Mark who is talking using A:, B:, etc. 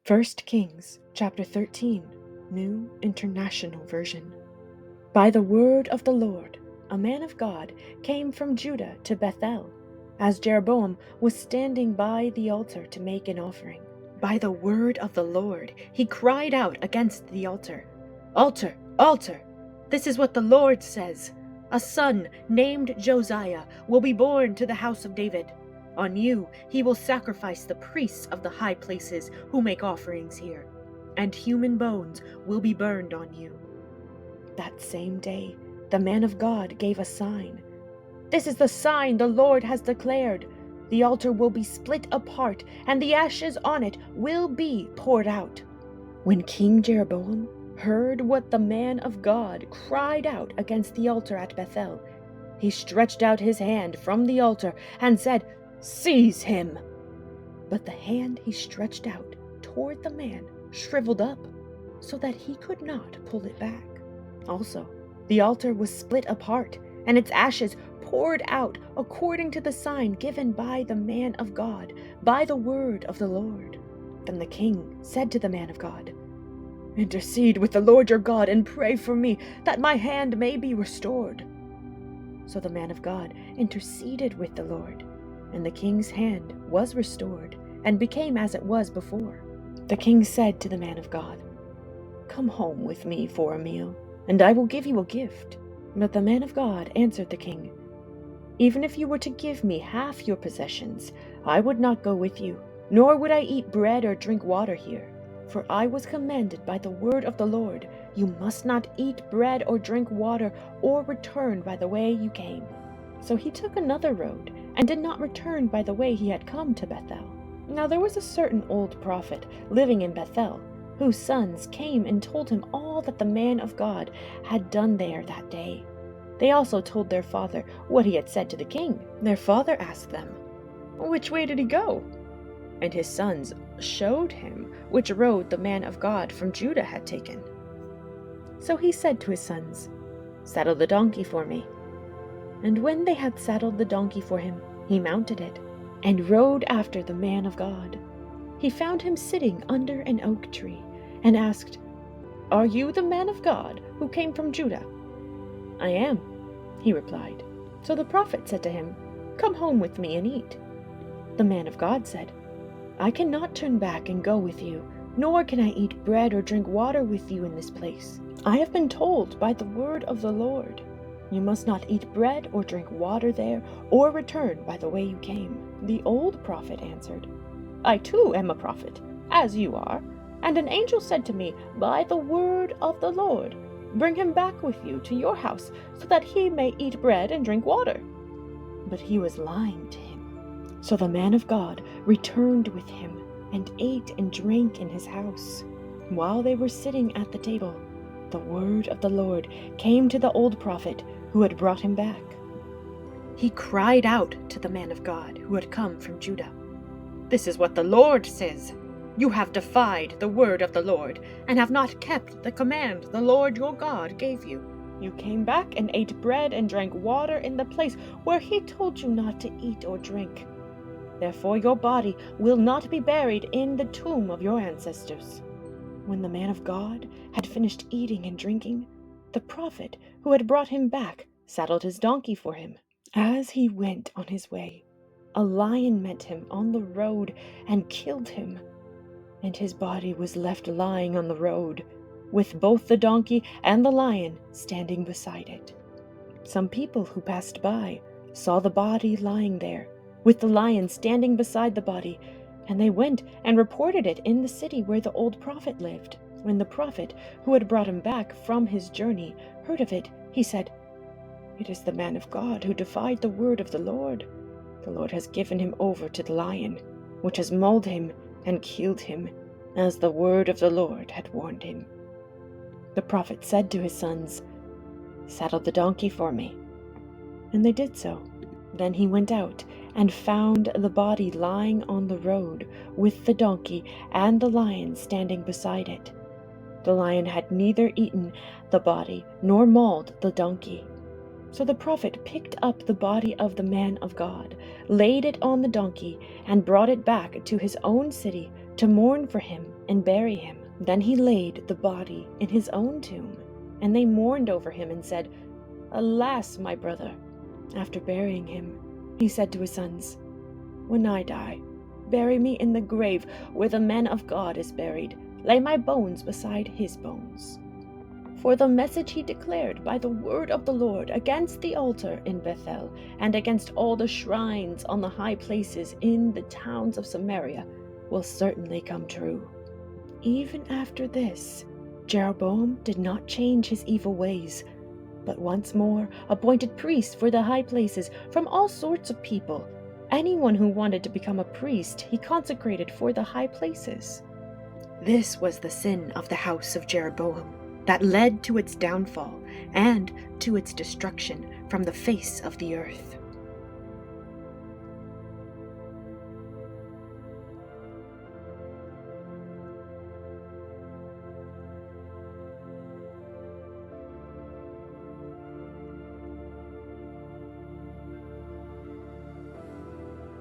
A: 1 Kings chapter 13, New International Version. By the word of the Lord, a man of God came from Judah to Bethel, as Jeroboam was standing by the altar to make an offering. By the word of the Lord, he cried out against the altar, "Altar, altar! This is what the Lord says. A son named Josiah will be born to the house of David. On you he will sacrifice the priests of the high places who make offerings here, and human bones will be burned on you." That same day, the man of God gave a sign. "This is the sign the Lord has declared. The altar will be split apart, and the ashes on it will be poured out." When King Jeroboam heard what the man of God cried out against the altar at Bethel, he stretched out his hand from the altar and said, "Seize him!" But the hand he stretched out toward the man shriveled up, so that he could not pull it back. Also, the altar was split apart, and its ashes poured out according to the sign given by the man of God, by the word of the Lord. Then the king said to the man of God, "Intercede with the Lord your God and pray for me, that my hand may be restored." So the man of God interceded with the Lord, and the king's hand was restored and became as it was before. The king said to the man of God, "Come home with me for a meal, and I will give you a gift." But the man of God answered the king, "Even if you were to give me half your possessions, I would not go with you, nor would I eat bread or drink water here. For I was commanded by the word of the Lord, you must not eat bread or drink water or return by the way you came." So he took another road and did not return by the way he had come to Bethel. Now there was a certain old prophet living in Bethel, whose sons came and told him all that the man of God had done there that day. They also told their father what he had said to the king. Their father asked them, "Which way did he go?" And his sons showed him which road the man of God from Judah had taken. So he said to his sons, "Saddle the donkey for me." And when they had saddled the donkey for him, he mounted it and rode after the man of God. He found him sitting under an oak tree and asked, "Are you the man of God who came from Judah?" "I am," he replied. So the prophet said to him, "Come home with me and eat." The man of God said, "I cannot turn back and go with you, nor can I eat bread or drink water with you in this place. I have been told by the word of the Lord, you must not eat bread or drink water there, or return by the way you came." The old prophet answered, "I too am a prophet, as you are, and an angel said to me, by the word of the Lord, bring him back with you to your house, so that he may eat bread and drink water." But he was lying to him. So the man of God returned with him and ate and drank in his house. While they were sitting at the table, the word of the Lord came to the old prophet who had brought him back. He cried out to the man of God who had come from Judah, "This is what the Lord says. You have defied the word of the Lord, and have not kept the command the Lord your God gave you. You came back and ate bread and drank water in the place where he told you not to eat or drink. Therefore your body will not be buried in the tomb of your ancestors." When the man of God had finished eating and drinking, the prophet who had brought him back saddled his donkey for him. As he went on his way, a lion met him on the road and killed him, and his body was left lying on the road, with both the donkey and the lion standing beside it. Some people who passed by saw the body lying there, with the lion standing beside the body, and they went and reported it in the city where the old prophet lived. When the prophet who had brought him back from his journey heard of it, he said, "It is the man of God who defied the word of the Lord. The Lord has given him over to the lion, which has mauled him and killed him, as the word of the Lord had warned him." The prophet said to his sons, "Saddle the donkey for me." And they did so. Then he went out and found the body lying on the road, with the donkey and the lion standing beside it. The lion had neither eaten the body nor mauled the donkey. So the prophet picked up the body of the man of God, laid it on the donkey, and brought it back to his own city to mourn for him and bury him. Then he laid the body in his own tomb, and they mourned over him and said, "Alas, my brother." After burying him, he said to his sons, "When I die, bury me in the grave where the man of God is buried. Lay my bones beside his bones." For the message he declared by the word of the Lord against the altar in Bethel and against all the shrines on the high places in the towns of Samaria will certainly come true. Even after this, Jeroboam did not change his evil ways, but once more appointed priests for the high places from all sorts of people. Anyone who wanted to become a priest, he consecrated for the high places. This was the sin of the house of Jeroboam that led to its downfall and to its destruction from the face of the earth.